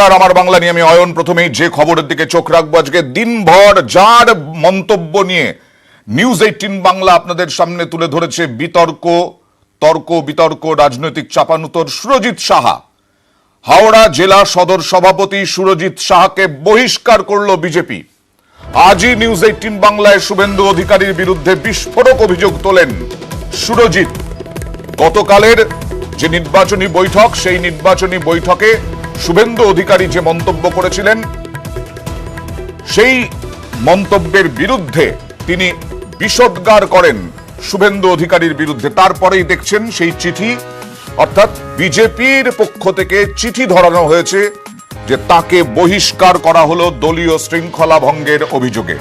আর আমার বাংলা নিয়ে আমি অয়ন। প্রথমেই যে খবরের দিকে চোখ রাখবো, আজকে দিনভর যার মন্তব্য নিয়ে নিউজ 18 বাংলা আপনাদের সামনে তুলে ধরেছে বিতর্ক রাজনৈতিক চাপানুতর সুরজিৎ সাহা। হাওড়া জেলা সদর সভাপতি সুরজিৎ সাহাকে বহিষ্কার করলো বিজেপি। আজই নিউজ 18 বাংলায় শুভেন্দু অধিকারীর বিরুদ্ধে বিস্ফোরক অভিযোগ তোলেন সুরজিৎ। গতকালের যে নির্বাচনী বৈঠক, সেই নির্বাচনী বৈঠকে শুভেন্দু অধিকারী যে মন্তব্য করেছিলেন, সেই মন্তব্যের বিরুদ্ধে তিনি বিষোদ্গার করেন শুভেন্দু অধিকারীর বিরুদ্ধে। তারপরেই দেখছেন সেই চিঠি, অর্থাৎ বিজেপির পক্ষ থেকে চিঠি ধরানো হয়েছে যে তাকে বহিষ্কার করা হলো দলীয় শৃঙ্খলা ভঙ্গের অভিযোগে।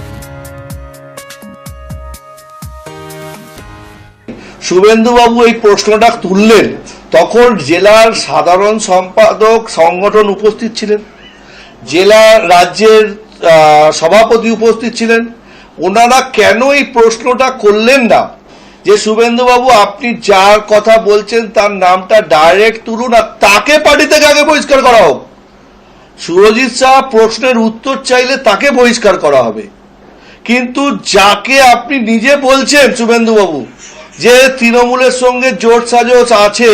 শুভেন্দুবাবু এই প্রশ্নটা তুললেন, তখন জেলার সাধারণ সম্পাদক সংগঠন উপস্থিত ছিলেন, জেলা রাজ্যের সভাপতি উপস্থিত ছিলেন। ওনারা কেন এই প্রশ্নটা করলেন না যে শুভেন্দুবাবু আপনি যার কথা বলছেন তার নামটা ডাইরেক্ট তুলুন আর তাকে পার্টি থেকে আগে বহিষ্কার করা হোক। সুরজিৎ সাহা প্রশ্নের উত্তর চাইলে তাকে বহিষ্কার করা হবে, কিন্তু যাকে আপনি নিজে বলছেন শুভেন্দুবাবু যে তৃণমূলের সঙ্গে জোট সাজস আছে,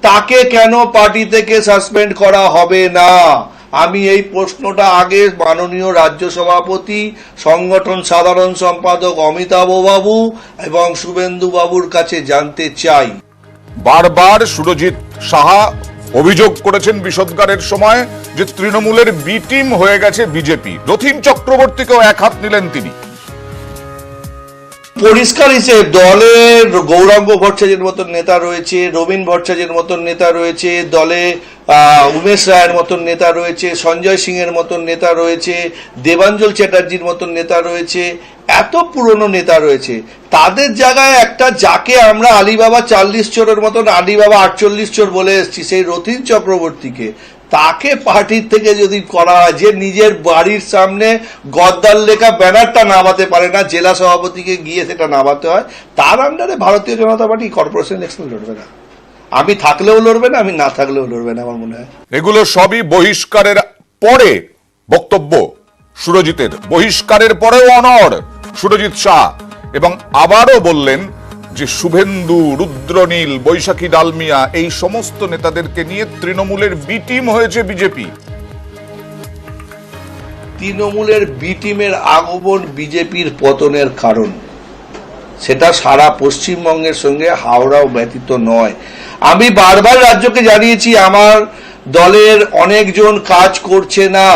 তাকে কেন পার্টি থেকে সাসপেন্ড করা হবে না? আমি এই প্রশ্নটা আগে মাননীয় রাজ্য সভাপতি, সংগঠন সাধারণ সম্পাদক অমিতাভ বাবু এবং শুভেন্দু বাবুর কাছে জানতে চাই। বারবার সুরজিৎ সাহা অভিযোগ করেছেন বিষোদ্গারের সময় যে তৃণমূলের বি টিম হয়ে গেছে বিজেপি। রথীন চক্রবর্তীকেও এক হাত নিলেন তিনি। পরিষ্কার হিসেবে দলের গৌরাঙ্গ ভট্টাচার্যের মতন নেতা রয়েছে, রবীন ভট্টাচার্যের মতন নেতা রয়েছে, দলে উমেশ রায়ের মতন নেতা রয়েছে, সঞ্জয় সিং এর মতন নেতা রয়েছে, দেবাঞ্জল চ্যাটার্জির মতন নেতা রয়েছে, এত পুরনো নেতা রয়েছে। তাদের জায়গায় একটা যাকে আমরা আলিবাবা 40 চোরের মতন আলিবাবা 48 চোর বলে এসেছি, সেই রথীন চক্রবর্তীকে তাকে পার্টির থেকে যদি করা হয়, যে নিজের বাড়ির সামনে গদ্দার লেখা ব্যানারটা নামাতে পারে না, জেলা সভাপতিকে গিয়ে সেটা নামাতে হয়, তার আন্ডারে ভারতীয় জনতা পার্টি কর্পোরেশন ইলেকশন লড়বে না। আমি থাকলেও লড়বে না, আমি না থাকলেও লড়বে না, আমার মনে হয়। এগুলো সবই বহিষ্কারের পরে বক্তব্য সুরজিতের। বহিষ্কারের পরেও অনড় সুরজিৎ শাহ, এবং আবারও বললেন যে শুভেন্দু, রুদ্রনীল, বৈশাখী ডালমিয়া এই সমস্ত নেতাদেরকে নিয়ে তৃণমূলের বি টিম হয়েছে বিজেপি। তৃণমূলের বি টিমের আগমন বিজেপির পতনের কারণ, সেটা সারা পশ্চিমবঙ্গের সঙ্গে হাওড়াও ব্যতীত নয়। আমি বারবার রাজ্যকে জানিয়েছি আমার দলের অনেকজন কাজ করছে না,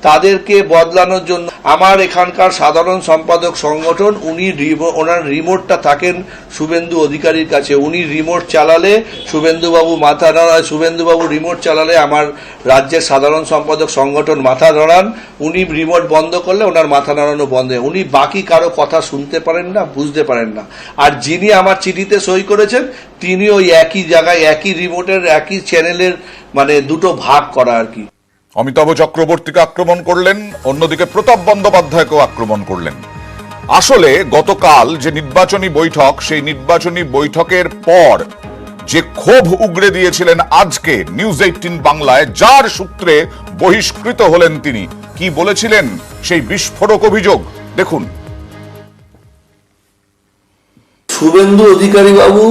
তাদেরকে বদলানোর জন্য আমার এখানকার সাধারণ সম্পাদক সংগঠন, ওনার রিমোটটা থাকেন শুভেন্দু অধিকারীর কাছে। উনি রিমোট চালালে শুভেন্দুবাবু মাথা নাড়ান, শুভেন্দুবাবু রিমোট চালালে আমার রাজ্যের সাধারণ সম্পাদক সংগঠন মাথা নাড়ান, উনি রিমোট বন্ধ করলে ওনার মাথা নাড়ানো বন্ধ হয়। উনি বাকি কারো কথা শুনতে পারেন না, বুঝতে পারেন না। আর যিনি আমার চিঠিতে সই করেছেন তিনি ওই একই জায়গায়, একই রিমোটের, একই চ্যানেলের, মানে দুটো ভাগ করা আর কি। অমিতাভ চক্রবর্তীকে আক্রমণ করলেন, অন্যদিকে প্রতাপ বন্দ্যোপাধ্যায়কেও আক্রমণ করলেন। আসলে গতকাল যে নির্বাচনী বৈঠক, সেই নির্বাচনী বৈঠকের পর যে ক্ষোভ উগরে দিয়েছিলেন আজকে নিউজ 18 বাংলায়, যার সূত্রে বহিষ্কৃত হলেন তিনি, কি বলেছিলেন সেই বিস্ফোরক অভিযোগ দেখুন। শুভেন্দু অধিকারী বাবু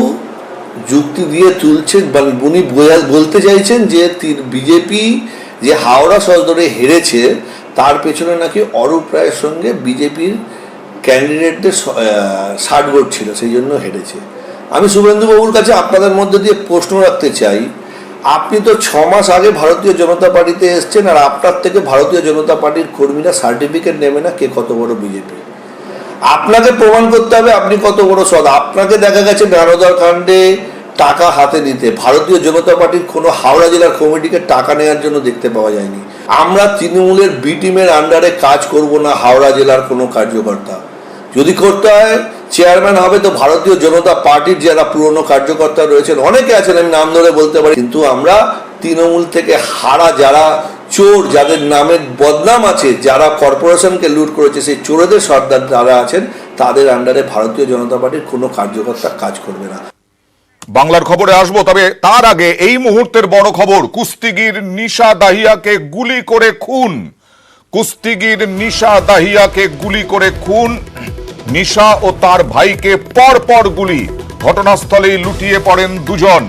যুক্তি দিয়ে তুলছেন, উনি বলতে চাইছেন যে বিজেপি যে হাওড়া সদরে হেরেছে তার পেছনে নাকি অরূপ রায়ের সঙ্গে বিজেপির ক্যান্ডিডেটদের ষাটগোট ছিল, সেই জন্য হেরেছে। আমি শুভেন্দুবাবুর কাছে আপনাদের মধ্যে দিয়ে প্রশ্ন রাখতে চাই, আপনি তো 6 মাস আগে ভারতীয় জনতা পার্টিতে এসছেন, আর আপনার থেকে ভারতীয় জনতা পার্টির কর্মীরা সার্টিফিকেট নেবে না কে কত বড় বিজেপি। আপনাকে প্রমাণ করতে হবে আপনি কত বড় সৎ। আপনাকে দেখা গেছে নারদার কাণ্ডে টাকা হাতে নিতে, ভারতীয় জনতা পার্টির কোনো হাওড়া জেলার কমিটিকে টাকা নেওয়ার জন্য দেখতে পাওয়া যায়নি। আমরা তৃণমূলের বি টিমের আন্ডারে কাজ করব না হাওড়া জেলার কোনো কার্যকর্তা। যদি করতে হয় চেয়ারম্যান হবে তো ভারতীয় জনতা পার্টির যারা পুরনো কার্যকর্তা রয়েছেন, অনেকে আছেন, আমি নাম ধরে বলতে পারি, কিন্তু আমরা তৃণমূল থেকে হারা যারা চোর, যাদের নামের বদনাম আছে, যারা কর্পোরেশনকে লুট করেছে, সেই চোরেদের সর্দার যারা আছেন, তাদের আন্ডারে ভারতীয় জনতা পার্টির কোনো কার্যকর্তা কাজ করবে না। বাংলার খবরে আসবো, তবে তার আগে এই মুহূর্তের বড় খবর, কুস্তিগির নিশা দাহিয়াকে গুলি করে খুন। কুস্তিগির নিশা দাহিয়াকে গুলি করে খুন। নিশা ও তার ভাইকে পরপর গুলি, ঘটনাস্থলেই লুটিয়ে পড়েন দুজন।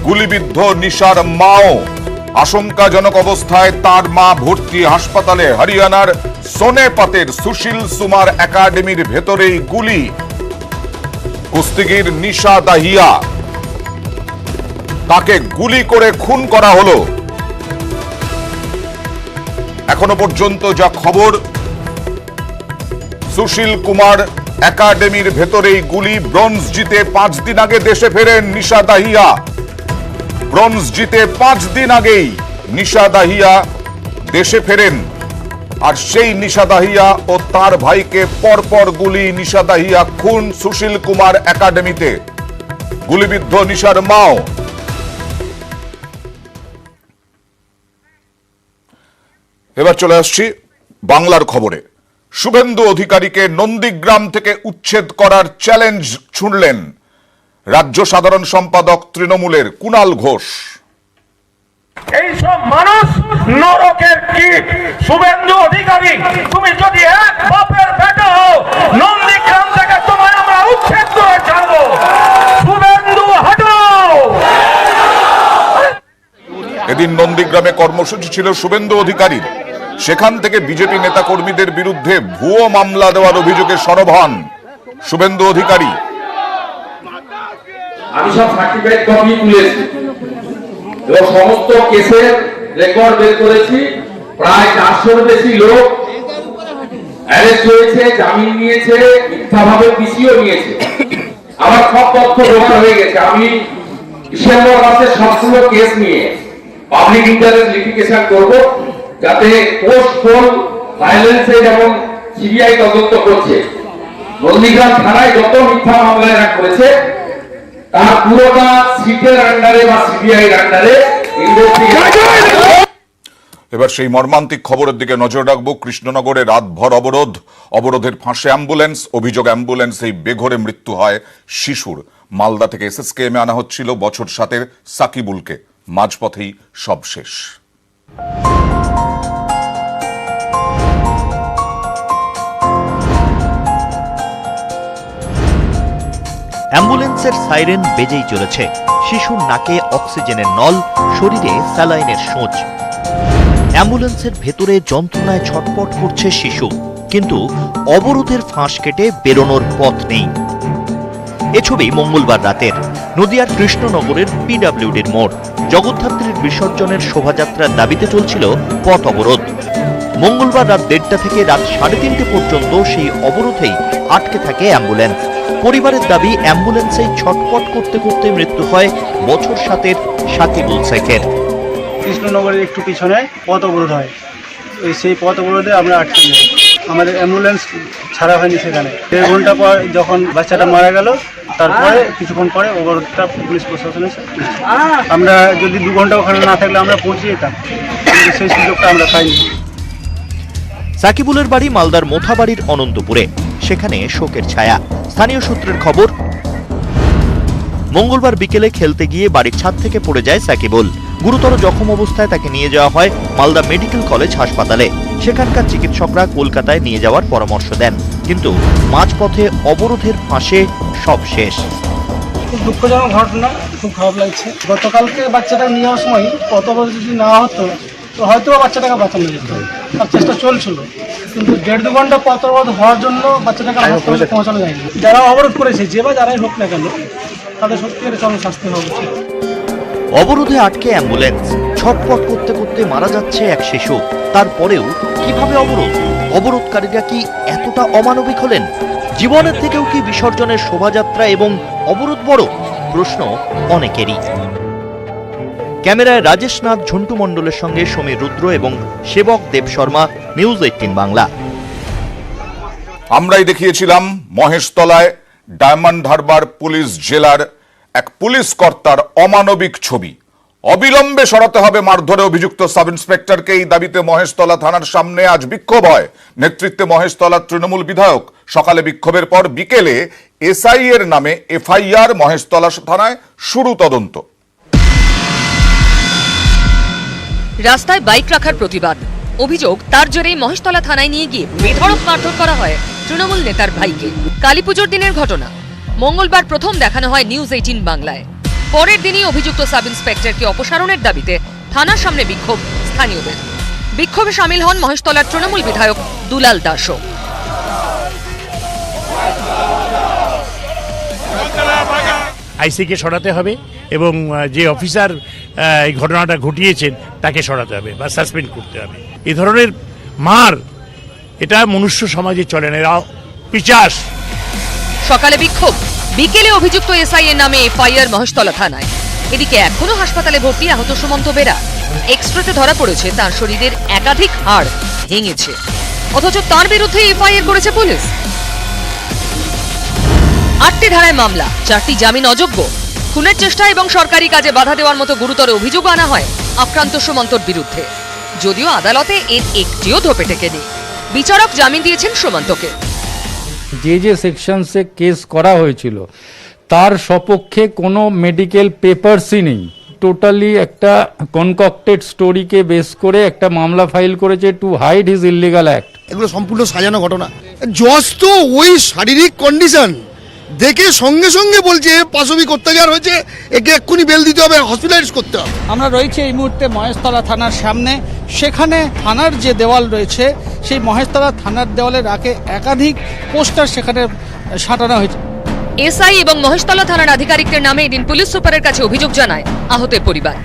গুলিবিদ্ধ নিশার মাও আশঙ্কাজনক অবস্থায়, তার মা ভর্তি হাসপাতালে। হরিয়ানার সোনেপাতের সুশীল সুমার একাডেমির ভেতরেই গুলি। কুস্তিগির নিশা দাহিয়া, তাকে গুলি করে খুন করা হলো। এখনো পর্যন্ত যা খবর, সুশীল কুমার একাডেমির ভেতরেই গুলি। ব্রোঞ্জ জিতে 5 দিন আগে দেশে ফেরেন নিশা দাহিয়া। ব্রোঞ্জ জিতে 5 দিন আগেই নিশা দাহিয়া দেশে ফেরেন। আর সেই নিশা দাহিয়া ও তার ভাইকে পরপর গুলি, নিশা দাহিয়া খুন সুশীল কুমার একাডেমিতে। গুলিবিদ্ধ নিশার মাও। এবার চলে আসছি বাংলার খবরে। শুভেন্দু অধিকারীকে নন্দীগ্রাম থেকে উচ্ছেদ করার চ্যালেঞ্জ ছুঁড়লেন রাজ্য সাধারণ সম্পাদক তৃণমূলের কুণাল ঘোষ। এইসব মানুষ নরকের কীট। শুভেন্দু অধিকারী, তুমি যদি এক বাপের বেটা হও, নন্দীগ্রাম থেকে তোমায় আমরা উচ্ছেদ করে ছাড়বো। শুভেন্দু হটাও। এদিন নন্দীগ্রামে কর্মসূচি ছিল শুভেন্দু অধিকারীর। সেখান থেকে বিজেপি নেতা কর্মীদের বিরুদ্ধে ভুয়ো মামলা দেওয়ার অভিযোগে সরব হন শুভেন্দু অধিকারী। আমি সব সার্টিফাইড কপি তুলেছি এবং সমস্ত কেসের রেকর্ড বের করেছি। প্রায় 400-র বেশি লোক অ্যারেস্ট হয়েছে, জামিন নিয়েছে, মিথ্যাভাবে পিসিও নিয়েছে। আমার সব তথ্য জমা হয়ে গেছে। আমি ডিসেম্বর মাসে সবগুলো কেস নিয়ে পাবলিক ইন্টারেস্ট লিটিগেশন করব, যাতে পোস্ট পোল ভায়োলেন্সে যেমন সিবিআই তদন্ত করছে, নন্দীগ্রাম থানায় যত মিথ্যা মামলা এরা করেছে তার পুরোটা সিটের আন্ডারে বা সিবিআই আন্ডারে ইনভেস্টিগেশন। এবার সেই মর্মান্তিক খবরের দিকে নজর রাখবো। কৃষ্ণনগরে রাতভর অবরোধ, অবরোধের ফাঁসে অ্যাম্বুলেন্স। অভিযোগ, অ্যাম্বুলেন্সেই বেঘোরে মৃত্যু হয় শিশুর। মালদা থেকে এসএসকেএমে আনা হচ্ছিল বছর 7-এর সাকিবুলকে। মাঝপথেই সব শেষ। অ্যাম্বুলেন্সের সাইরেন বেজেই চলেছে। শিশুর নাকে অক্সিজেনের নল, শরীরে স্যালাইনের সূঁচ। অ্যাম্বুলেন্সের ভেতরে যন্ত্রণায় ছটপট করছে শিশু, কিন্তু অবরোধের ফাঁস কেটে বেরোনোর পথ নেই। এ ছবি মঙ্গলবার রাতের নদিয়ার কৃষ্ণনগরের পিডব্লিউডির মোড়। জগদ্ধাত্রীর বিসর্জনের শোভাযাত্রার দাবিতে চলছিল পথ অবরোধ। মঙ্গলবার রাত 1:30 থেকে রাত 3:30 পর্যন্ত সেই অবরোধেই আটকে থাকে অ্যাম্বুলেন্স। পরিবারের দাবি, অ্যাম্বুলেন্সেই ছটপট করতে করতে মৃত্যু হয় বছর 7-এর সাকিবুল শেখের। কৃষ্ণনগরের একটু পিছনে পথ অবরোধ হয়, সেই পথ অবরোধে আমরা আটকে যাই। আমাদের অ্যাম্বুলেন্স ছাড়া হয়নি সেখানে। 1.5 ঘন্টা পর যখন বাচ্চাটা মারা গেল, তারপরে কিছুক্ষণ পরে অবরোধটা পুলিশ প্রশাসন এসে আমরা যদি 2 ঘন্টা ওখানে না থাকলে আমরা পৌঁছে যেতাম, কিন্তু সেই সুযোগটা আমরা পাইনি। সাকিবুলের বাড়ি মালদার মোথাবাড়ির অনন্তপুরে। সেখানে শোকের ছায়া। স্থানীয় সূত্রের খবর, মঙ্গলবার বিকেলে খেলতে গিয়ে বাড়ির ছাদ থেকে পড়ে যায় সাকিবুল। গুরুতর জখম অবস্থায় তাকে নিয়ে যাওয়া হয় মালদা মেডিকেল কলেজ হাসপাতালে। সেখানকার চিকিৎসকরা কলকাতায় নিয়ে যাওয়ার পরামর্শ দেন, কিন্তু মাঝপথে অবরোধের ফাঁসে সব শেষ। খুব দুঃখজনক ঘটনা, খুব খারাপ লাগছে। গতকালকে বাচ্চাটা নিয়ে যাওয়ার সময় পথ অবরোধ যদি না হতো তো হয়তো বাচ্চাটাকে বাঁচানো যেত, তার চেষ্টা চলছিল, কিন্তু 1.5-2 ঘন্টা পথ অবরোধ হওয়ার জন্য বাচ্চাটাকে হাসপাতালে পৌঁছানো যায়নি। যারা অবরোধ করেছে, যে বা যারাই হোক না কেন, তাদের সত্যি চরম শাস্তি হওয়া উচিত। অবরোধে আটকে অ্যাম্বুলেন্স, ছটফট করতে করতে মারা যাচ্ছে এক শিশু। তারপরেও কিভাবে অবরোধ? অবরোধকারীরা কি এতটা অমানবিক হলেন? জীবনের থেকেও কি বিসর্জনের শোভাযাত্রা এবং অবরোধ বড়? প্রশ্ন অনেকেরই। ক্যামেরায় রাজেশ নাথ, ঝন্টু মণ্ডলের সঙ্গে সমীর রুদ্র এবং সেবক দেব শর্মা, নিউজ 18 বাংলা। আমরাই দেখিয়েছিলাম মহেশতলায় ডায়মন্ড হারবার পুলিশ জেলার এক পুলিশ কর্তার অমানবিক ছবি। অবিলম্বে সরাতে হবে মারধরে অভিযুক্ত সাব ইন্সপেক্টরকে। এই দাবিতে মহেশতলা থানার সামনে আজ বিক্ষোভ হয়। নেতৃত্বে মহেশতলার তৃণমূল বিধায়ক। সকালে বিক্ষোভের পর বিকেলে এসআই এর নামে এফআইআর, মহেশতলা থানায় শুরু তদন্ত। রাস্তায় বাইক রাখার প্রতিবাদ, অভিযোগ তার জেরেই মহেশতলা থানায় নিয়ে গিয়ে বেধড়ক মারধর করা হয় তৃণমূল নেতার ভাইকে। কালীপুজোর দিনের ঘটনা। মঙ্গলবার প্রথম দেখানো হয় নিউজ 18 বাংলায়। পরের দিনই অভিযুক্ত সাব ইন্সপেক্টরকে অপসারণের দাবিতে থানার সামনে বিক্ষোভ স্থানীয়দের। বিক্ষোভে সামিল হন মহেশতলার তৃণমূল বিধায়ক দুলাল দাসও। আইসিকে সরাতে হবে এবং যে অফিসার এই ঘটনাটা ঘটিয়েছেন তাকে সরাতে হবে বা সাসপেন্ড করতে হবে। এই ধরনের মার এটা মনুষ্য সমাজে চলে না, এরা পিশাচ। সকালে বিক্ষোভ, বিকেলে অভিযুক্ত এসআই এর নামে এফআইআর মহেশতলা থানায়। এদিকে এখনো হাসপাতালে ভর্তি আহত সুমন্ত বেরা। এক্সরেতে ধরা পড়েছে তার শরীরের একাধিক হাড় ভেঙেছে, অথচ তার বিরুদ্ধে এফআইআর করেছে পুলিশ। 8টি ধারায় মামলা, 4টি জামিন অযোগ্য। খুনের চেষ্টা এবং সরকারি কাজে বাধা দেওয়ার মতো গুরুতর অভিযোগ আনা হয় আক্রান্ত সুমন্তর বিরুদ্ধে, যদিও আদালতে এর একটিও ধোপে টেকেনি। বিচারক জামিন দিয়েছেন সুমন্তকে। যে সেকশনসে কেস করা হয়েছিল তার সপক্ষে কোনো মেডিকেল পেপারসই নেই। টোটালি একটা কনকক্টেড স্টোরিকে বেস করে একটা মামলা ফাইল করেছে to hide his illegal act. এগুলো সম্পূর্ণ সাজানো ঘটনা। জজ তো ওই শারীরিক কন্ডিশন দেখে সঙ্গে সঙ্গে বলছে পাশবিক অত্যাচার হয়েছে, একে এক্ষুনি বেল দিতে হবে, হসপিটালাইজ করতে হবে। আমরা রয়েছে এই মুহূর্তে মহেশতলা থানার সামনে। সেখানে থানার যে দেওয়াল রয়েছে সেই মহেশতলা থানার দেওয়ালের আগে একাধিক পোস্টার সেখানে সাঁটানো হয়েছে। এসআই এবং মহেশতলা থানার আধিকারিকদের নামে এদিন পুলিশ সুপারের কাছে অভিযোগ জানায় আহতের পরিবার।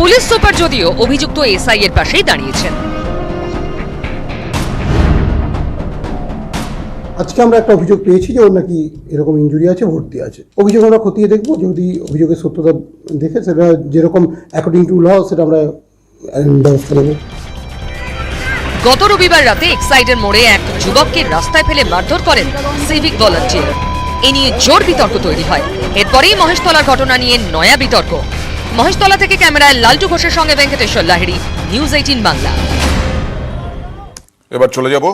পুলিশ সুপার যদিও অভিযুক্ত এসআই এর পাশেই দাঁড়িয়েছেন। আজকে আমরা একটা অভিযোগ পেয়েছি যে ওর নাকি এরকম ইনজুরি আছে, ভর্তি আছে। অভিযোগ আমরা খতিয়ে দেখবো, যদি অভিযোগের সত্যতা দেখে সেটা যেরকম অ্যাকর্ডিং টু ল সেটা আমরা ব্যবস্থা নেব। গত রবিবার রাতে এক্সাইডের মোড়ে এক যুবককে রাস্তায় ফেলে মারধর করেন সিভিক ভলান্টিয়ার। এ নিয়ে জোর বিতর্ক তৈরি হয়। এরপরেই মহেশতলার ঘটনা নিয়ে নয়া বিতর্ক। মহেশতলা থেকে ক্যামেরায় লালটু ঘোষের সঙ্গে ভেঙ্কটেশ্বর লাহিড়ী, নিউজ 18 বাংলা। এবার চলে যাব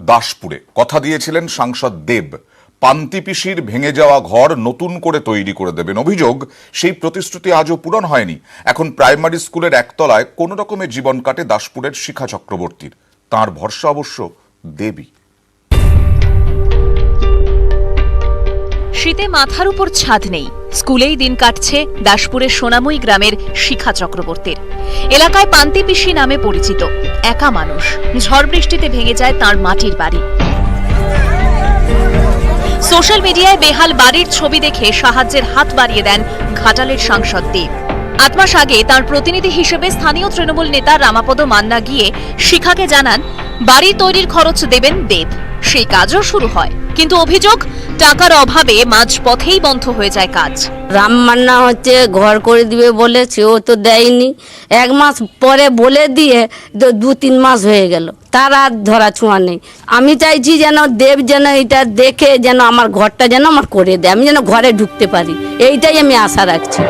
দাসপুরে। কথা দিয়েছিলেন সাংসদ দেব, পান্তিপিসির ভেঙে যাওয়া ঘর নতুন করে তৈরি করে দেবেন। অভিযোগ, সেই প্রতিশ্রুতি আজও পূরণ হয়নি। এখন প্রাইমারি স্কুলের একতলায় কোন রকমের জীবন কাটে দাসপুরের শিখা চক্রবর্তীর। তার ভরসা অবশ্য দেবী। শীতে মাথার উপর ছাদ নেই, স্কুলেই দিন কাটছে দাসপুরের সোনাময়ী গ্রামের শিখা চক্রবর্তীর। এলাকায় পান্তিপিসি নামে পরিচিত একা মানুষ। ঝড় বৃষ্টিতে ভেঙে যায় তার মাটির বাড়ি। সোশ্যাল মিডিয়ায় বেহাল বাড়ির ছবি দেখে সাহায্যের হাত বাড়িয়ে দেন ঘাটালের সাংসদ দেব। 8 মাস আগে তার প্রতিনিধি হিসেবে স্থানীয় তৃণমূল নেতা রামাপদ মান্না গিয়ে শিখাকে জানান বাড়ি তৈরির খরচ দেবেন দেব। সেই কাজও শুরু হয়, কিন্তু অভিযোগ টাকার অভাবে মাঝপথেই বন্ধ হয়ে যায় কাজ। রাম মান্না হচ্ছে ঘর করে দিবে বলে, সেও তো দেয়নি। 1 মাস পরে বলে দিয়ে 2-3 মাস হয়ে গেল, তার আর ধরা ছোঁয়া নেই। আমি চাইছি যেন দেব যেন এটা দেখে যেন আমার ঘরটা যেন আমার করে দেয়, আমি যেন ঘরে ঢুকতে পারি, এইটাই আমি আশা রাখছি।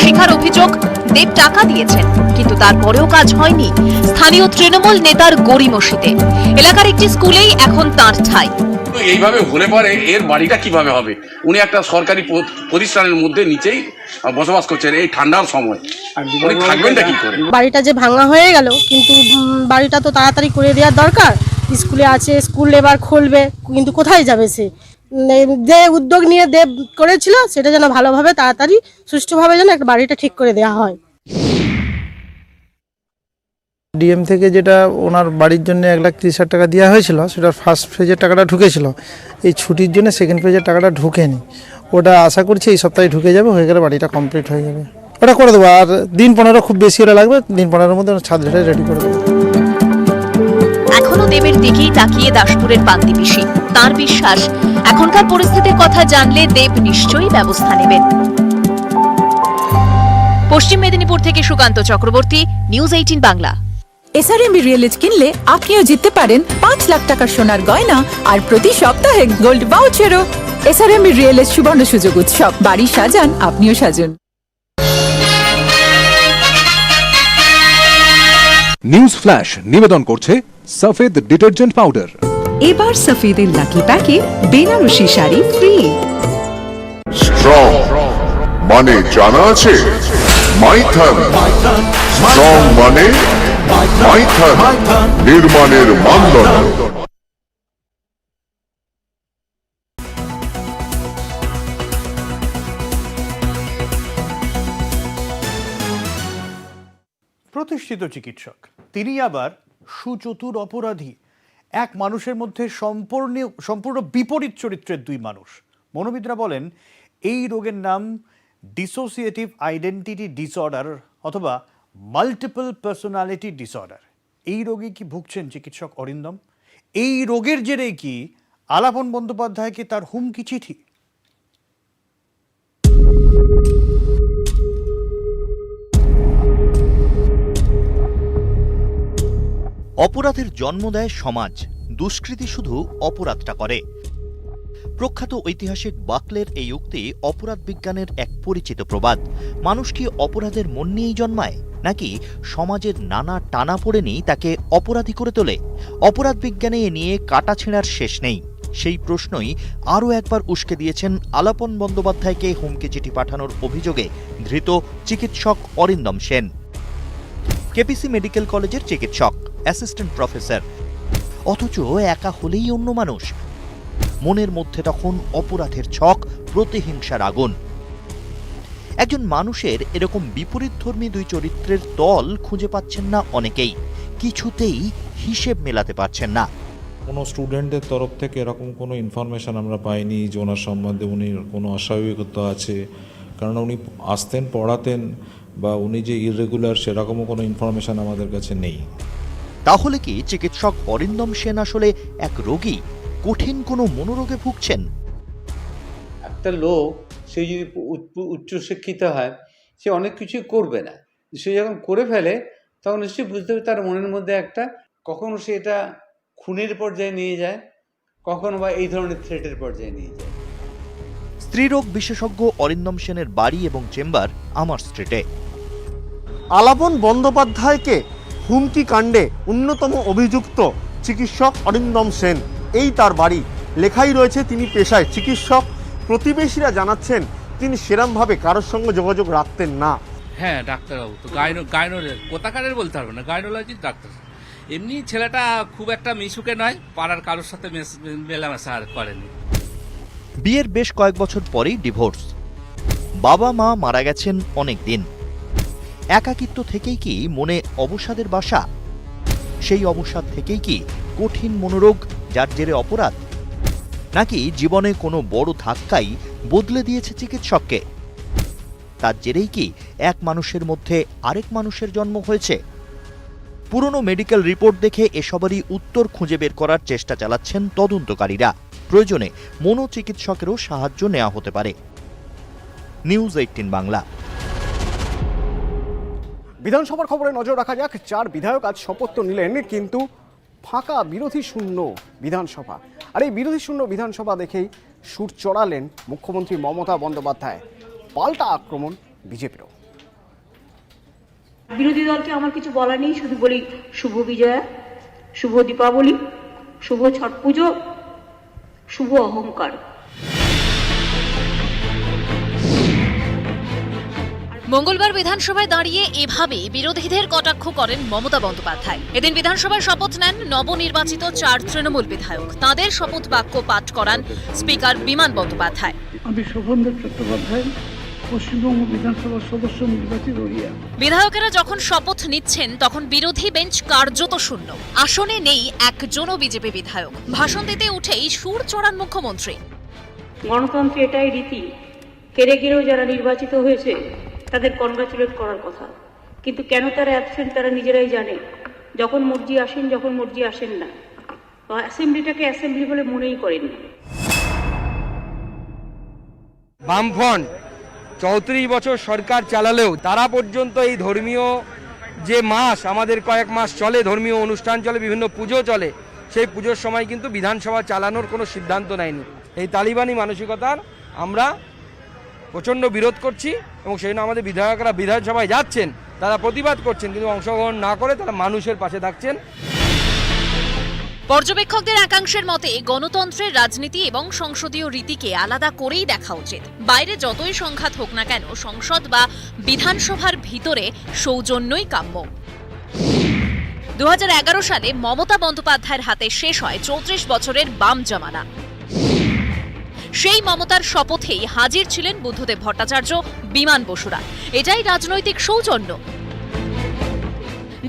শিখার অভিযোগ দেব টাকা দিয়েছেন, কিন্তু তারপরেও কাজ হয়নি। স্থানীয় তৃণমূল নেতার গড়িমসিতে এলাকার একটি স্কুলেই এখন তাঁর ঠাঁই। এইভাবে হলে পরে এর বাড়িটা কিভাবে হবে? উনি একটা সরকারি প্রতিষ্ঠানের মধ্যে নিচেই বসবাস করছেন এই ঠান্ডার সময়, উনি থাকবেনটা কি করে? বাড়িটা যে ভাঙা হয়ে গেল, কিন্তু বাড়িটা তো তাড়াতাড়ি করে দেওয়ার দরকার। স্কুলে আছে, স্কুল এবার খুলবে, কিন্তু কোথায় যাবে সে? যে উদ্যোগ নিয়ে দেব করেছিল সেটা যেন ভালোভাবে তাড়াতাড়ি সুষ্ঠুভাবে যেন একটা বাড়িটা ঠিক করে দেওয়া হয়। ডিএম থেকে যেটা ওনার বাড়ির জন্য 1,30,000 টাকা দেওয়া হয়েছিল, সেটার ফার্স্ট ফেজের টাকাটা ঢুকেছিল। এই ছুটির জন্য সেকেন্ড ফেজের টাকাটা ঢুকেনি। ওটা আশা করছি এই সপ্তাহে ঢুকে যাবে, হয়ে গেলে বাড়িটা কমপ্লিট হয়ে যাবে। ওটা করে দেবো, আর দিন 15 খুব বেশি হলে লাগবে, দিন 15-এর মধ্যে ছাদটা রেডি করে দেবো। এখনো দেবের দিকেই তাকিয়ে দাসপুরের পান্তিপিসি। তার বিশ্বাস এখনকার পরিস্থিতির কথা জানলে দেব নিশ্চয়ই ব্যবস্থা নেবেন। পশ্চিম মেদিনীপুর থেকে Sukanta Chakraborty, news 18 Bangla. SRMB reality কিনলে আপনিও জিততে পারেন 5 লাখ টাকার সোনার গয়না আর প্রতি সপ্তাহে গোল্ড ভাউচারও। এসআরএমবি রিয়েলিটি সুবর্ণ সুযোগ উৎসব, বাড়ি সাজান, আপনিও সাজুন। নিউজ ফ্ল্যাশ নিবেদন করছে সফেদ ডিটারজেন্ট পাউডার। এবার সফেদের লাকি প্যাকে বেনারসি শাড়ি ফ্রি। স্ট্রং মানে জানা আছে মাইথান, স্ট্রং মানে মাইথান নির্মাণের মানদণ্ড। প্রতিষ্ঠিত চিকিৎসক, তিনি আবার সুচতুর অপরাধী। এক মানুষের মধ্যে সম্পূর্ণ বিপরীত চরিত্রের দুই মানুষ। মনোবিদরা বলেন এই রোগের নাম ডিসোসিয়েটিভ আইডেন্টিটি ডিসঅর্ডার অথবা মাল্টিপল পার্সোনালিটি ডিসঅর্ডার। এই রোগে কি ভুগছেন চিকিৎসক অরিন্দম? এই রোগের জেরে কি আলাপন বন্দ্যোপাধ্যায়কে তার হুমকি চিঠি? অপরাধের জন্ম দেয় সমাজ, দুষ্কৃতী শুধু অপরাধটা করে। প্রখ্যাত ঐতিহাসিক বাকলের এই উক্তি অপরাধ বিজ্ঞানের এক পরিচিত প্রবাদ। মানুষ কি অপরাধের মন নিয়েই জন্মায়, নাকি সমাজের নানা টানাপোড়েনই তাকে অপরাধী করে তোলে? অপরাধ বিজ্ঞানে এ নিয়ে কাটাছেঁড়ার শেষ নেই। সেই প্রশ্নই আরও একবার উস্কে দিয়েছেন আলাপন বন্দ্যোপাধ্যায়কে হুমকি চিঠি পাঠানোর অভিযোগে ধৃত চিকিৎসক অরিন্দম সেন। কেপিসি মেডিকেল কলেজের চিকিৎসক, অ্যাসিস্ট্যান্ট প্রফেসর, অথচ একা হলেই অন্য মানুষ। মনের মধ্যে তখন অপরাধের ছক, প্রতিহিংসার আগুন। একজন মানুষের এরকম বিপরীতধর্মী দুই চরিত্রের তল খুঁজে পাচ্ছেন না অনেকেই, কিছুতেই হিসেব মেলাতে পারছেন না। কোনো স্টুডেন্টের তরফ থেকে এরকম কোনো ইনফরমেশন আমরা পাইনি যে ওনার সম্বন্ধে উনি কোনো অস্বাভাবিকতা আছে, কারণ উনি আসতেন, পড়াতেন, বা উনি যে ইররেগুলার সেরকমও কোনো ইনফরমেশন আমাদের কাছে নেই। তাহলে কি চিকিৎসক অরিন্দম সেন আসলে এক রোগী, কঠিন কোনো মনোরোগে ভুগছেন? একটা লোক সে যদি উচ্চশিক্ষিত হয়, সে অনেক কিছু করবে না। সে যখন করে ফেলে তখন নিশ্চয়ই বুঝতে হবে তার মনের মধ্যে একটা, কখনো সে এটা খুনের পর্যায়ে নিয়ে যায়, কখনো বা এই ধরনের থ্রেটের পর্যায়ে নিয়ে যায়। স্ত্রীরোগ বিশেষজ্ঞ অরিন্দম সেনের বাড়ি এবং চেম্বার আমার স্ট্রিটে। আলাপন বন্দ্যোপাধ্যায়কে হুমকি কাণ্ডে অন্যতম অভিযুক্ত চিকিৎসক অরিন্দম সেন, এই তার বাড়ি। লেখাই রয়েছে তিনি পেশায় চিকিৎসক। প্রতিবেশীরা জানাচ্ছেন তিনি সেরমভাবে কারোর সঙ্গে যোগাযোগ রাখতেন না। হ্যাঁ, ডাক্তারবাবু তো গাইনোরের কোথাকারের বলতে পারবো না, গাইনোলজির ডাক্তার। এমনি ছেলেটা খুব একটা মিশুকে নয়, পাড়ার কারোর সাথে মেলামেশা আর করেনি। বিয়ের বেশ কয়েক বছর পরেই ডিভোর্স। বাবা মা মারা গেছেন অনেক দিন। একাকিত্ব থেকেই কি মনে অবসাদের বাসা? সেই অবসাদ থেকেই কি কঠিন মনোরোগ, যার জেরে অপরাধ? নাকি জীবনে কোনো বড় ধাক্কাই বদলে দিয়েছে চিকিৎসককে? তার জেরেই কি এক মানুষের মধ্যে আরেক মানুষের জন্ম হয়েছে? পুরনো মেডিকেল রিপোর্ট দেখে এসবেরই উত্তর খুঁজে বের করার চেষ্টা চালাচ্ছেন তদন্তকারীরা। প্রয়োজনে মনোচিকিৎসকেরও সাহায্য নেওয়া হতে পারে। নিউজ 18 বাংলা। বিধানসভার খবরে নজর রাখা যাক। 4 বিধায়ক আজ শপথ নিলেন, কিন্তু ফাঁকা, বিরোধী শূন্য বিধানসভা। আর এই বিরোধী শূন্য বিধানসভা দেখেই সুর চড়ালেন মুখ্যমন্ত্রী মমতা বন্দ্যোপাধ্যায়। পাল্টা আক্রমণ বিজেপিরও। বিরোধী দলকে আমার কিছু বলার নেই, শুধু বলি শুভ বিজয়া, শুভ দীপাবলি, শুভ ছট পুজো, শুভ অহংকার। মঙ্গলবার বিধানসভায় দাঁড়িয়ে এভাবে বিরোধীদের কটাক্ষ করেন মমতা বন্দ্যোপাধ্যায়। এদিন বিধানসভায় শপথ নেন নবনির্বাচিত 4 তৃণমূল বিধায়ক। তাঁদের শপথ বাক্য পাঠ করান স্পিকার বিমান বন্দ্যোপাধ্যায়। আমি শোভনদেব চট্টোপাধ্যায়, পশ্চিমবঙ্গ বিধানসভার সদস্য নির্বাচিত হইয়া। বিধায়কেরা যখন শপথ নিচ্ছেন তখন বিরোধী বেঞ্চ কার্যত শূন্য। আসনে নেই একজনও বিজেপি বিধায়ক। ভাষণ দিতে উঠেই সুর চড়ান মুখ্যমন্ত্রী। গণতন্ত্রে এটাই রীতি, কেড়ে গেলেও যারা নির্বাচিত হয়েছে তাদের কনগ্রাচুলেট করার কথা, কিন্তু কেন তারা অ্যাবসেন্ট তারা নিজেরাই জানে। যখন মর্জি আসেন, যখন মর্জি আসেন না। অ্যাসেম্বলিটাকে অ্যাসেম্বলি বলে মনেই করেন না। বামফ্রন্ট 34 বছর সরকার চালালেও তারা পর্যন্ত এই ধর্মীয় যে মাস, আমাদের কয়েক মাস চলে, ধর্মীয় অনুষ্ঠান চলে, বিভিন্ন পুজো চলে, সেই পুজোর সময় কিন্তু বিধানসভা চালানোর কোনো সিদ্ধান্ত নেয়নি। এই তালিবানি মানসিকতার আমরা প্রচণ্ড বিরোধ করছি এবং সেই জন্য আমাদের বিধায়করা বিধানসভায় যাচ্ছেন, তারা প্রতিবাদ করছেন, কিন্তু অংশগ্রহণ না করে তারা মানুষের পাশে থাকছেন। পর্যবেক্ষকদের একাংশের মতে গণতন্ত্রের রাজনীতি এবং সংসদীয় রীতিকে আলাদা করেই দেখা উচিত। বাইরে যতই সংঘাত হোক না কেন, সংসদ বা বিধানসভার ভিতরে সৌজন্যই কাম্য। 2011 সালে মমতা বন্দ্যোপাধ্যায়ের হাতে শেষ হয় 34 বছরের বাম জামানা। সেই মমতার শপথেই হাজির ছিলেন বুদ্ধদেব ভট্টাচার্য, বিমান বসুরা। এটাই রাজনৈতিক সৌজন্য।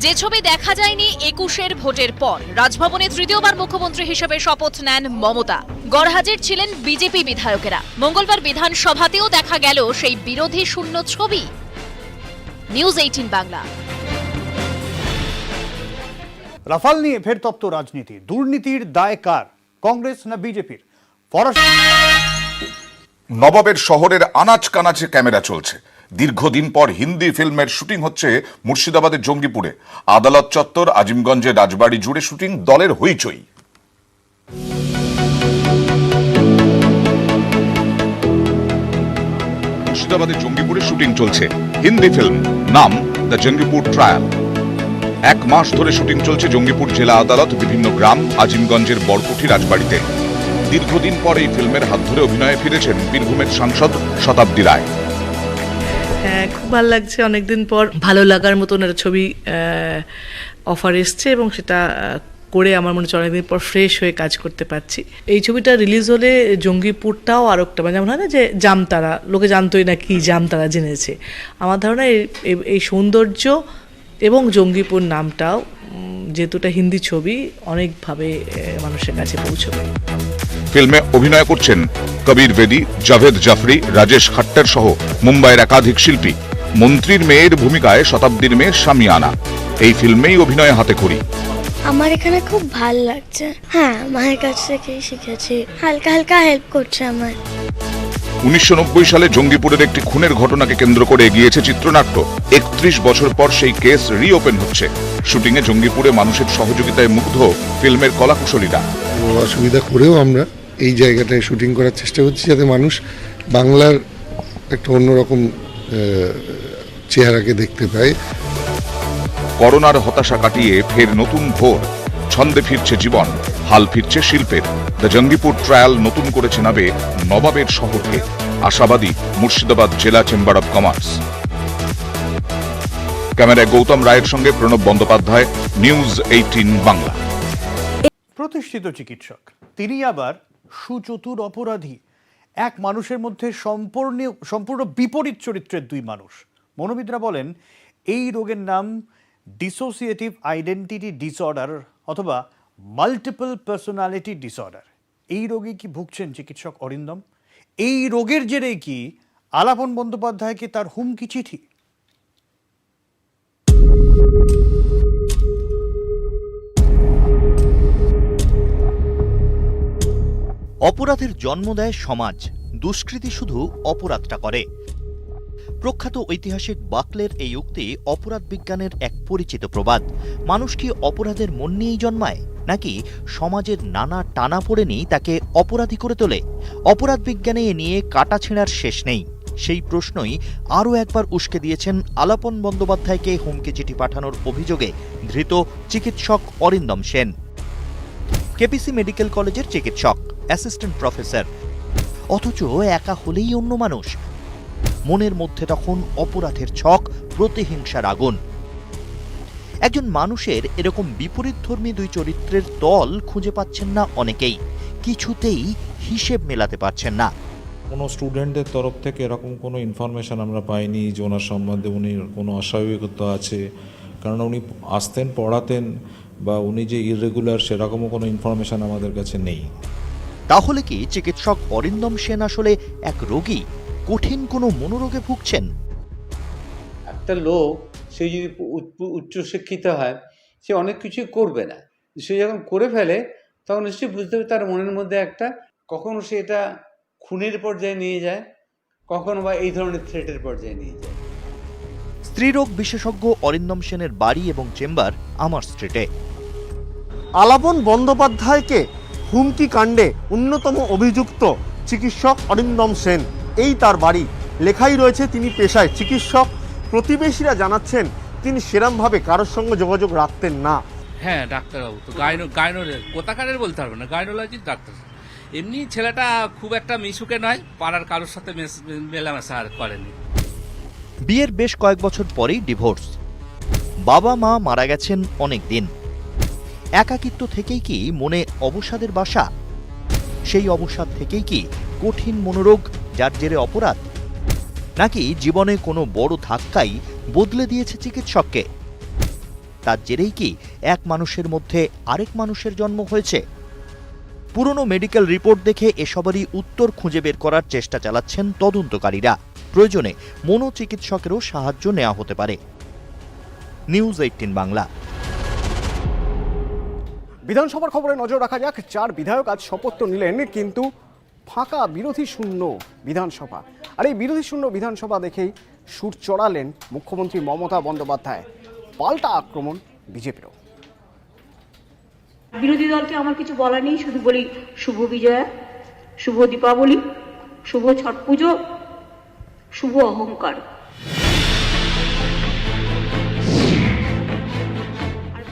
যে ছবি দেখা যায়নি 21-এর ভোটের পর, রাজভবনে তৃতীয়বার মুখ্যমন্ত্রী হিসেবে শপথ নেন মমতা। গড়হাজির ছিলেন বিজেপি বিধায়কেরা। মঙ্গলবার বিধানসভাতেও দেখা গেল সেই বিরোধী শূন্য ছবি। নিউজ 18 বাংলা। রাফাল নিয়ে ফের তপ্ত রাজনীতি। দুর্নীতির দায় কার, কংগ্রেস না বিজেপির? নবাবের শহরের আনাচ কানাচে ক্যামেরা চলছে। দীর্ঘদিন পর হিন্দি ফিল্মের শুটিং হচ্ছে মুর্শিদাবাদের জঙ্গিপুরে। আদালত চত্বর, আজিমগঞ্জের রাজবাড়ি জুড়ে শুটিং, দলের হইচই। মুর্শিদাবাদের জঙ্গিপুরে শুটিং চলছে হিন্দি ফিল্ম, নাম দ্য জঙ্গিপুর ট্রায়াল। 1 মাস ধরে শুটিং চলছে জঙ্গিপুর জেলা আদালত, বিভিন্ন গ্রাম, আজিমগঞ্জের বরকুঠি রাজবাড়িতে। দীর্ঘদিন পর এই ফিল্মের হাত ধরে অভিনয়ে ফিরেছেন বীরভূমের সাংসদ শতাব্দী রায়। হ্যাঁ, খুব ভালো লাগছে। অনেকদিন পর ভালো লাগার মতন একটা ছবি অফার এসছে এবং সেটা করে আমার মনে হচ্ছে অনেকদিন পর ফ্রেশ হয়ে কাজ করতে পারছি। এই ছবিটা রিলিজ হলে জঙ্গিপুরটাও আর একটা, মানে যেমন হয় না যে জামতারা, লোকে জানতোই না কি জামতারা জেনেছে। আমার ধারণা এই সৌন্দর্য এবং জঙ্গিপুর নামটাও, যেহেতু এটা হিন্দি ছবি, অনেকভাবে মানুষের কাছে পৌঁছবে। ফিল্মে অভিনয় করছেন কবির বেদি, জাভেদ জাফরি, রাজেশ খাট্টার সহ মুম্বাইয়ের একাধিক শিল্পী। মন্ত্রীর মেয়ের ভূমিকায় শতাব্দীর মেয়ে শামিয়ানা। এই ফিল্মেই অভিনয় হাতে খড়ি। আমার এখানে খুব ভালো লাগছে। হ্যাঁ, মায়ের কাছ থেকেই শিখেছি, হালকা হালকা হেল্প করছে আমার। 1990 সালে জঙ্গিপুরের একটি খুনের ঘটনাকে কেন্দ্র করে এগিয়েছে চিত্রনাট্য। 31 বছর পর সেই কেস রিওপেন হচ্ছে। শুটিংয়ে জঙ্গিপুরে মানুষের সহযোগিতায় মুগ্ধ ফিল্মের কলাকুশলীরা। অসুবিধা করেও আমরা এই জায়গাটায় শুটিং করার চেষ্টা করছি, যাতে মানুষ বাংলার একটা অন্যরকম চেহারাকে দেখতে পায়। করোনার হতাশা কাটিয়ে ফের নতুন ভোর, ছন্দে ফিরছে জীবন, হাল ফিরছে শিল্পের। দ্য জঙ্গিপুর ট্রায়াল নতুন করে চেনাবে নবাবের শহরকে। আশাবাদী মুর্শিদাবাদ জেলা চেম্বার অব কমার্স। ক্যামেরায় গৌতম রায়ের সঙ্গে প্রণব বন্দ্যোপাধ্যায়, নিউজ 18 বাংলা। প্রতিষ্ঠিত চিকিৎসক, তিনি আবার সুচতুর অপরাধী। এক মানুষের মধ্যে সম্পূর্ণ বিপরীত চরিত্রের দুই মানুষ। মনোবিদরা বলেন এই রোগের নাম ডিসোসিয়েটিভ আইডেন্টিটি ডিসঅর্ডার অথবা মাল্টিপল পার্সোনালিটি ডিসঅর্ডার। এই রোগে কি ভুগছেন চিকিৎসক অরিন্দম? এই রোগের জেরে কি আলাপন বন্দ্যোপাধ্যায়কে তার হুমকি চিঠি? অপরাধের জন্ম দেয় সমাজ, দুষ্কৃতী শুধু অপরাধটা করে। প্রখ্যাত ঐতিহাসিক বাকলের এই উক্তি অপরাধ বিজ্ঞানের এক পরিচিত প্রবাদ। মানুষ কি অপরাধের মন নিয়েই জন্মায়, নাকি সমাজের নানা টানা পড়ে নিয়ে তাকে অপরাধী করে তোলে? অপরাধ বিজ্ঞানে এ নিয়ে কাটা ছেঁড়ার শেষ নেই। সেই প্রশ্নই আরও একবার উস্কে দিয়েছেন আলাপন বন্দ্যোপাধ্যায়কে হুমকি চিঠি পাঠানোর অভিযোগে ধৃত চিকিৎসক অরিন্দম সেন। কেপিসি মেডিকেল কলেজের চিকিৎসক, অ্যাসিস্ট্যান্ট প্রফেসর, অথচ একা হলেই অন্য মানুষ। মনের মধ্যে তখন অপরাধের ছক, প্রতিহিংসার আগুন। একজন মানুষের এরকম বিপরীতধর্মী দুই চরিত্রের দল খুঁজে পাচ্ছেন না অনেকেই, কিছুতেই হিসেব মেলাতে পারছেন না। কোনো স্টুডেন্টের তরফ থেকে এরকম কোনো ইনফরমেশন আমরা পাইনি যে ওনার সম্বন্ধে উনির কোনো অস্বাভাবিকতা আছে, কারণ উনি আসতেন, পড়াতেন, বা উনি যে ইররেগুলার সেরকমও কোনো ইনফরমেশন আমাদের কাছে নেই। তাহলে কি চিকিৎসক অরিন্দম সেন আসলে এক রোগী, কঠিন কোনো মনোরোগে ভুগছেন? একটা লোক সে যদি উচ্চশিক্ষিত হয়, সে অনেক কিছু করবে না। সে যখন করে ফেলে তখন নিশ্চয়ই বুঝতে হবে তার মনের মধ্যে একটা, কখনো সে এটা খুনের পর্যায়ে নিয়ে যায়, কখনো বা এই ধরনের থ্রেটের পর্যায়ে নিয়ে যায়। স্ত্রীরোগ বিশেষজ্ঞ অরিন্দম সেনের বাড়ি এবং চেম্বার আমার স্ট্রিটে। আলাপন বন্দ্যোপাধ্যায়কে হুমকি কাণ্ডে অন্যতম অভিযুক্ত চিকিৎসক অরিন্দম সেন, এই তার বাড়ি। লেখাই রয়েছে তিনি পেশায় চিকিৎসক। প্রতিবেশীরা জানাচ্ছেন তিনি সেরমভাবে কারোর সঙ্গে যোগাযোগ রাখতেন না। হ্যাঁ ডাক্তারবাবু তো গাইনোরের কোথাকারের বলতে পারবো না, গাইনোলজির ডাক্তার। এমনি ছেলেটা খুব একটা মিশুকে নয়, পাড়ার কারোর সাথে মেলামেশা আর করেনি। বিয়ের বেশ কয়েক বছর পরেই ডিভোর্স। বাবা মা মারা গেছেন অনেক দিন। একাকিত্ব থেকেই কি মনে অবসাদের বাসা? সেই অবসাদ থেকেই কি কঠিন মনোরোগ, যার জেরে অপরাধ? নাকি জীবনে কোনো বড় ধাক্কাই বদলে দিয়েছে চিকিৎসককে? তার জেরেই কি এক মানুষের মধ্যে আরেক মানুষের জন্ম হয়েছে? পুরনো মেডিকেল রিপোর্ট দেখে এসবেরই উত্তর খুঁজে বের করার চেষ্টা চালাচ্ছেন তদন্তকারীরা। প্রয়োজনে মনোচিকিৎসকেরও সাহায্য নেওয়া হতে পারে। নিউজ 18 বাংলা। বিধানসভার খবরে নজর রাখা যাক। 4 বিধায়ক আজ শপথ তো নিলেন, কিন্তু ফাঁকা বিরোধী শূন্য বিধানসভা। আর এই বিরোধী শূন্য বিধানসভা দেখেই সুর চড়ালেন মুখ্যমন্ত্রী মমতা বন্দ্যোপাধ্যায়। পাল্টা আক্রমণ বিজেপিরও। বিরোধী দলকে আমার কিছু বলা নেই, শুধু বলি শুভ বিজয়া, শুভ দীপাবলি, শুভ ছট পুজো, শুভ অহংকার।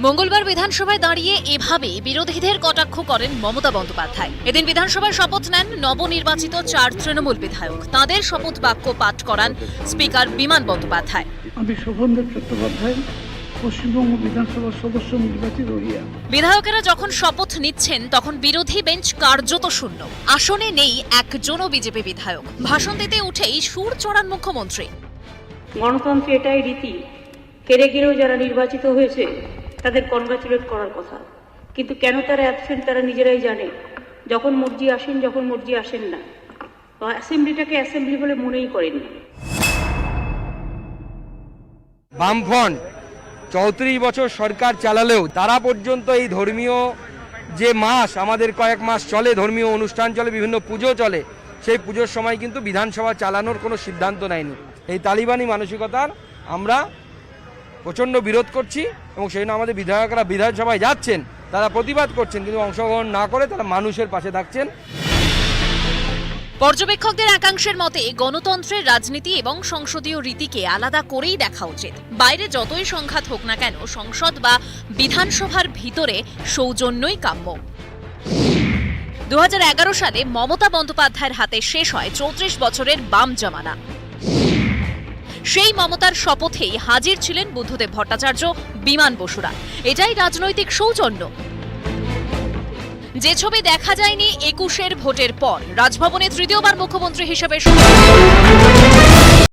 মঙ্গলবার বিধানসভায় দাঁড়িয়ে এভাবে বিরোধীদের কটাক্ষ করেন মমতা বন্দ্যোপাধ্যায়। এদিন বিধানসভায় শপথ নেন নবনির্বাচিত 4 তৃণমূল বিধায়ক। তাঁদের শপথ বাক্য পাঠ করান স্পিকার বিমান বন্দ্যোপাধ্যায়। আমি শোভনদেব চট্টোপাধ্যায়, পশ্চিমবঙ্গ বিধানসভার সদস্য নির্বাচিত হইয়া। বিধায়কেরা যখন শপথ নিচ্ছেন তখন বিরোধী বেঞ্চ কার্যত শূন্য। আসনে নেই একজনও বিজেপি বিধায়ক। ভাষণ দিতে উঠেই সুর চড়ান মুখ্যমন্ত্রী। গণতন্ত্রে এটাই রীতি, কেড়ে গিয়েও যারা নির্বাচিত হয়েছে তাদের কনগ্রাচুলেট করার কথা, কিন্তু কেন তারা অ্যাবসেন্ট তারা নিজেরাই জানে। যখন মর্জি আসেন, যখন মর্জি আসেন না। অ্যাসেম্বলিটাকে অ্যাসেম্বলি বলে মনেই করেন না। বামফ্রন্ট 34 বছর সরকার চালালেও তারা পর্যন্ত এই ধর্মীয় যে মাস আমাদের কয়েক মাস চলে, ধর্মীয় অনুষ্ঠান চলে, বিভিন্ন পুজো চলে, সেই পুজোর সময় কিন্তু বিধানসভা চালানোর কোনো সিদ্ধান্ত নেয়নি। এই তালিবানি মানসিকতার আমরা প্রচণ্ড বিরোধ করছি এবং সেই জন্য আমাদের বিধায়করা বিধানসভায় যাচ্ছেন, তারা প্রতিবাদ করছেন, কিন্তু অংশগ্রহণ না করে তারা মানুষের পাশে থাকছেন। পর্যবেক্ষকদের একাংশের মতে গণতন্ত্রের রাজনীতি এবং সংসদীয় রীতিকে আলাদা করেই দেখা উচিত। বাইরে যতই সংঘাত হোক না কেন, সংসদ বা বিধানসভার ভিতরে সৌজন্যই কাম্য। 2011 সালে মমতা বন্দ্যোপাধ্যায়ের হাতে শেষ হয় 34 বছরের বাম জমানা। সেই মমতার শপথেই হাজির ছিলেন বুদ্ধদেব ভট্টাচার্য, বিমান বসুরা। এটাই রাজনৈতিক সৌজন্য। যে ছবি দেখা যায়নি 21-এর ভোটের পর রাজভবনে তৃতীয়বার মুখ্যমন্ত্রী হিসেবে